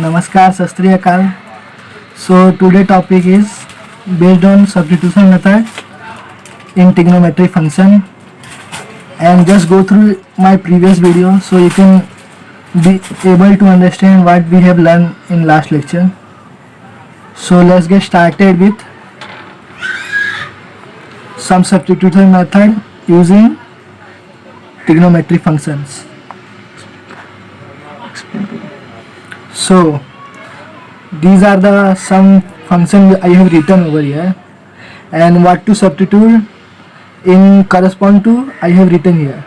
Namaskar, Sat Shri Akal. So today topic is based on substitution method in trigonometry function, and just go through my previous video so you can be able to understand what we have learned in last lecture. So let's get started with some substitution method using trigonometry functions. So these are the some functions I have written over here, and what to substitute in correspond to I have written here.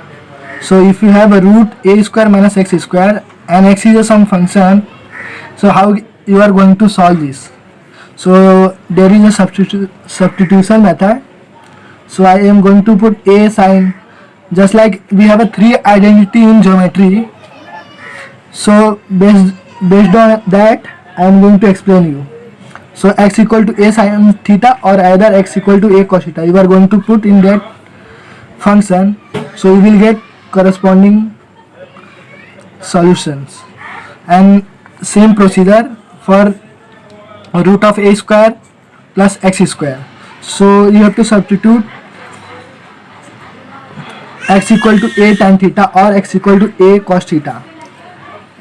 So if you have a root a square minus x square and x is some function, so how you are going to solve this? So there is a substitution method. So I am going to put a sign, just like we have a three identity in geometry. So based on that I am going to explain you. So x equal to a sin theta or either x equal to a cos theta, you are going to put in that function, so you will get corresponding solutions. And same procedure for root of a square plus x square. So you have to substitute x equal to a tan theta or x equal to a cos theta.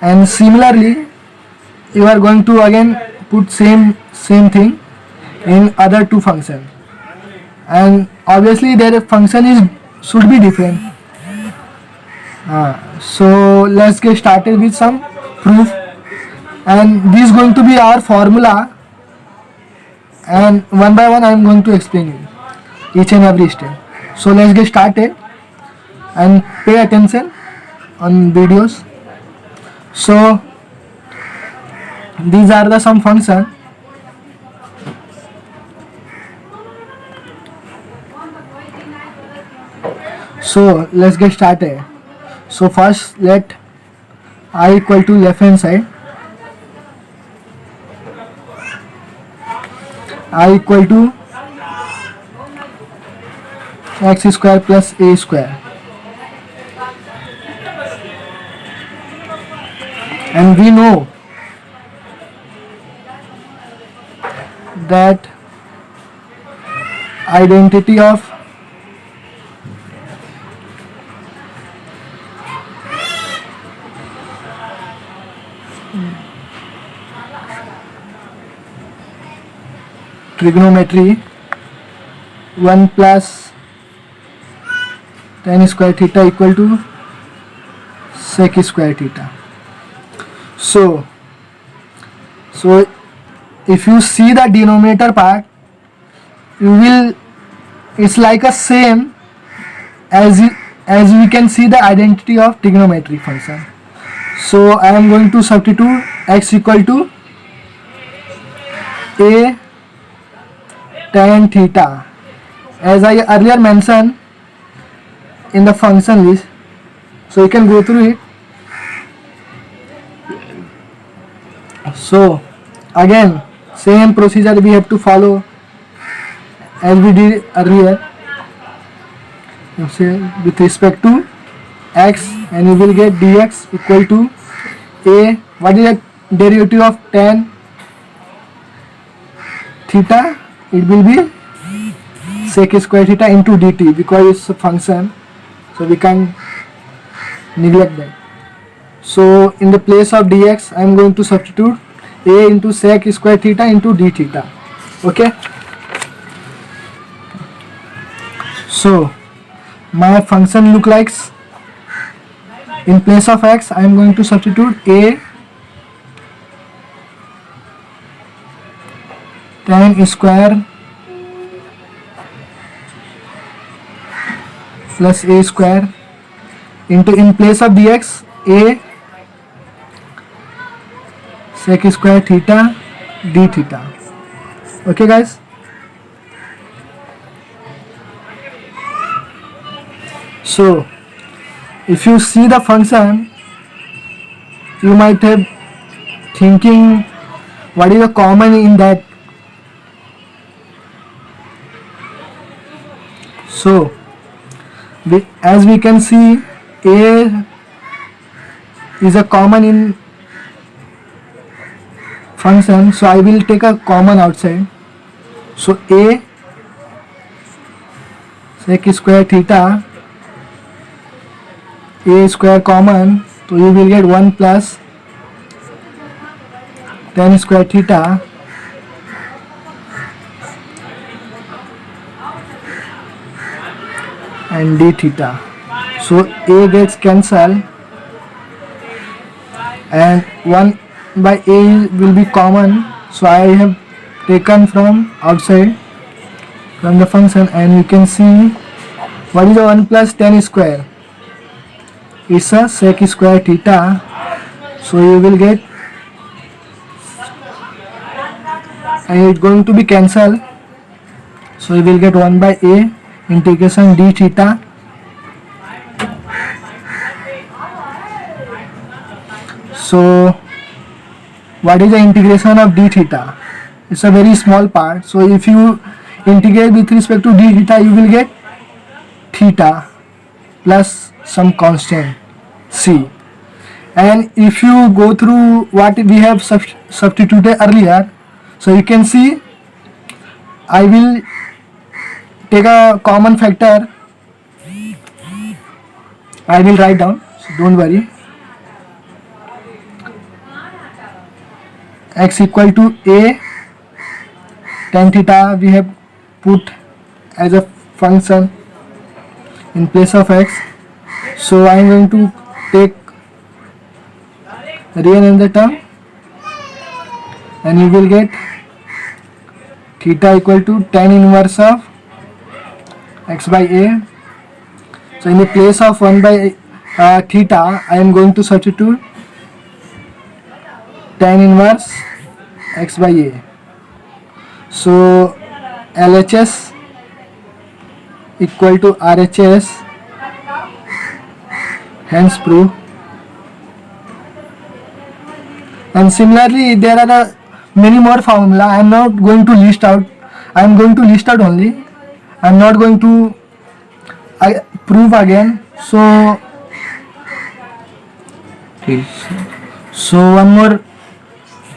And similarly you are going to again put same thing in other two functions, and obviously their function is should be different. So let's get started with some proof, and this is going to be our formula, and one by one I am going to explain you each and every step. So let's get started and pay attention on videos. So these are the some function. So let's get started. So first let I equal to left hand side, I equal to x square plus a square, and we know that identity of trigonometry 1 plus tan square theta equal to sec square theta. So if you see the denominator part, you will, it's like a same as we can see the identity of trigonometry function. So I am going to substitute x equal to a tan theta as I earlier mentioned in the function list, so you can go through it. So again same procedure we have to follow as we did earlier. You say with respect to x, and you will get dx equal to a, what is the derivative of tan theta? It will be sec square theta into dt, because it's a function, so we can't neglect that. So in the place of dx I am going to substitute a into sec square theta into d theta. Okay, so my function look like, in place of x I am going to substitute a tan square plus a square into, in place of dx, a sec square theta d theta. Okay guys, so if you see the function, you might have thinking what is the common in that. So as we can see, a is a common in function, so I will take a common outside. So a sec square theta, a square common, so you will get 1 plus tan square theta and d theta. So a gets cancelled and 1 by a will be common, so I have taken from outside from the function, and you can see what is the 1 plus tan square, it's a sec square theta, so you will get, and it's going to be cancelled, so you will get 1 by a integration d theta. So what is the integration of d theta? It's a very small part, so if you integrate with respect to d theta, you will get theta plus some constant c. And if you go through what we have substituted earlier, so you can see I will take a common factor, I will write down, so don't worry. X equal to a tan theta we have put as a function in place of x, so I am going to take real in the term, and you will get theta equal to tan inverse of x by a. So in the place of 1 by theta, I am going to substitute tan inverse x by a. So LHS equal to RHS, hence proof. And similarly there are many more formula. I am not going to list out, I am going to list out only, I am not going to prove again. So one more,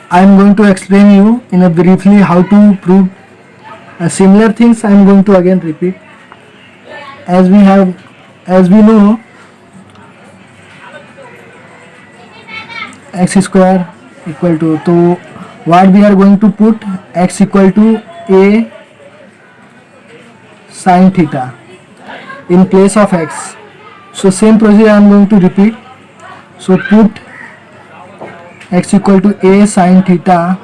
I am going to explain you in a briefly how to prove similar things. I am going to again repeat. As we know, x square equal to, so what we are going to put, x equal to a sin theta in place of x. So same procedure I am going to repeat. So put x equal to a sin theta,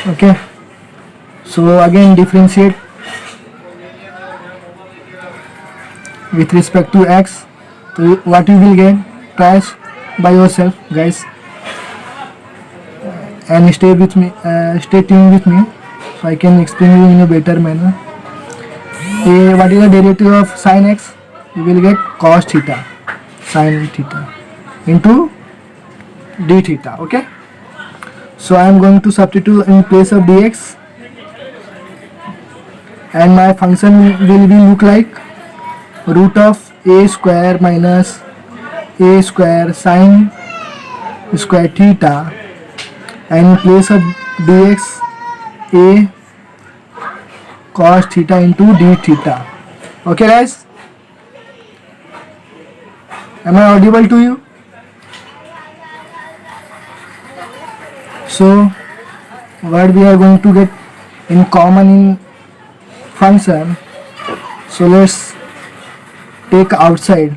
okay. So again differentiate with respect to x, so what you will get, try by yourself guys, and stay with me, stay tuned with me, so I can explain you in a better manner. What is the derivative of sin x? You will get cos theta sin theta into d theta, okay. So I am going to substitute in place of dx, and my function will be look like root of a square minus a square sin square theta, and in place of dx a cos theta into d theta, okay guys. Am I audible to you? So what we are going to get in common in function, so let's take outside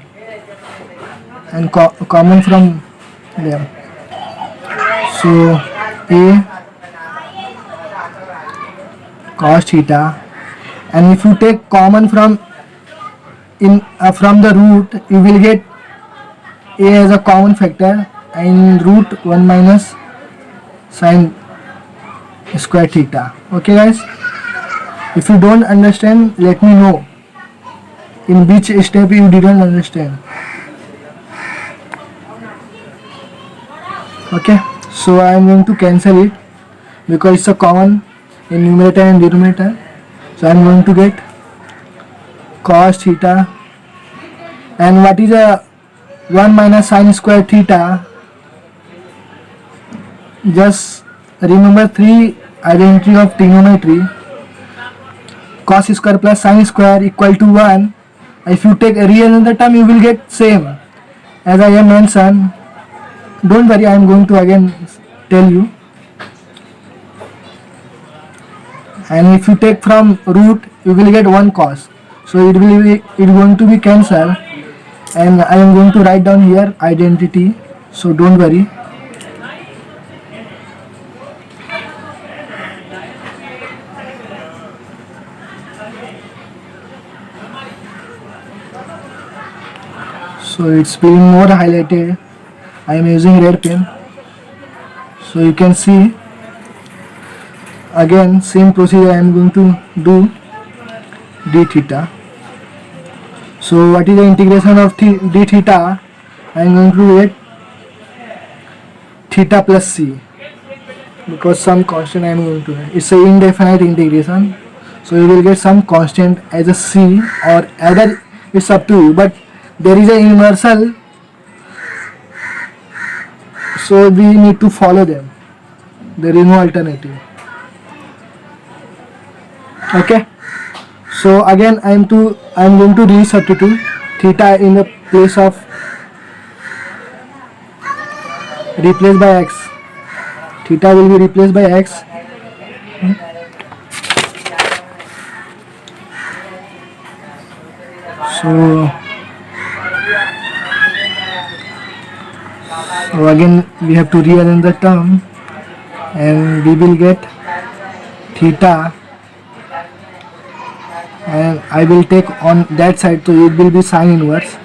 and common from them. So a cos theta, and if you take common from the root, you will get a as a common factor, and root 1 minus sin square theta, okay guys. If you don't understand, let me know in which step you didn't understand, okay. So I am going to cancel it because it's a common in numerator and denominator. So I am going to get cos theta, and what is a 1 minus sin square theta? just remember three identity of trigonometry. Cos square plus sin square equal to 1. If you take a real in the term, you will get same as I have mentioned. Don't worry, I am going to again tell you. And if you take from root, you will get 1 cos. So it going to be cancelled. And I am going to write down here identity. So don't worry. So it's being more highlighted. I am using red pen. So you can see again same procedure I am going to do d theta. So what is the integration of d theta? I am going to get theta plus c, because some constant I am going to get. It's a indefinite integration, so you will get some constant as a c, or either it's up to you, but there is a universal, so we need to follow them. There is no alternative. Okay, so again I am going to resubstitute theta in the place of replaced by x. Theta will be replaced by x. So again we have to rearrange the term, and we will get theta, and I will take on that side, so it will be sine inverse.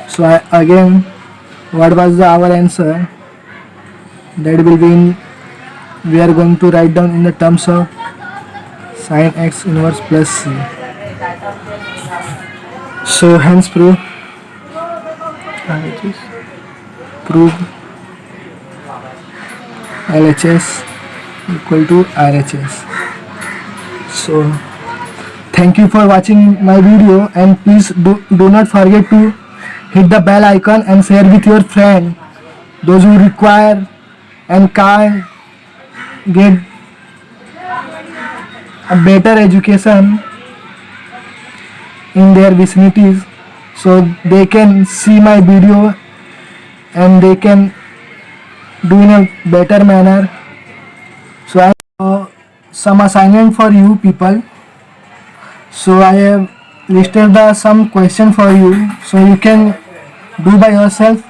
So again, what was our answer? That will be in, we are going to write down in the terms of sine x inverse plus c. So hence prove LHS equal to RHS. So thank you for watching my video, and please do not forget to hit the bell icon and share with your friend, those who require and can't get a better education in their vicinities, so they can see my video and they can do in a better manner. So I have some assignment for you people. So I have listed some question for you, so you can do by yourself,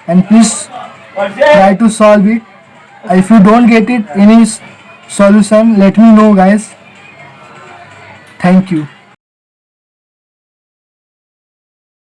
and please try to solve it. If you don't get it any solution, let me know guys. Thank you.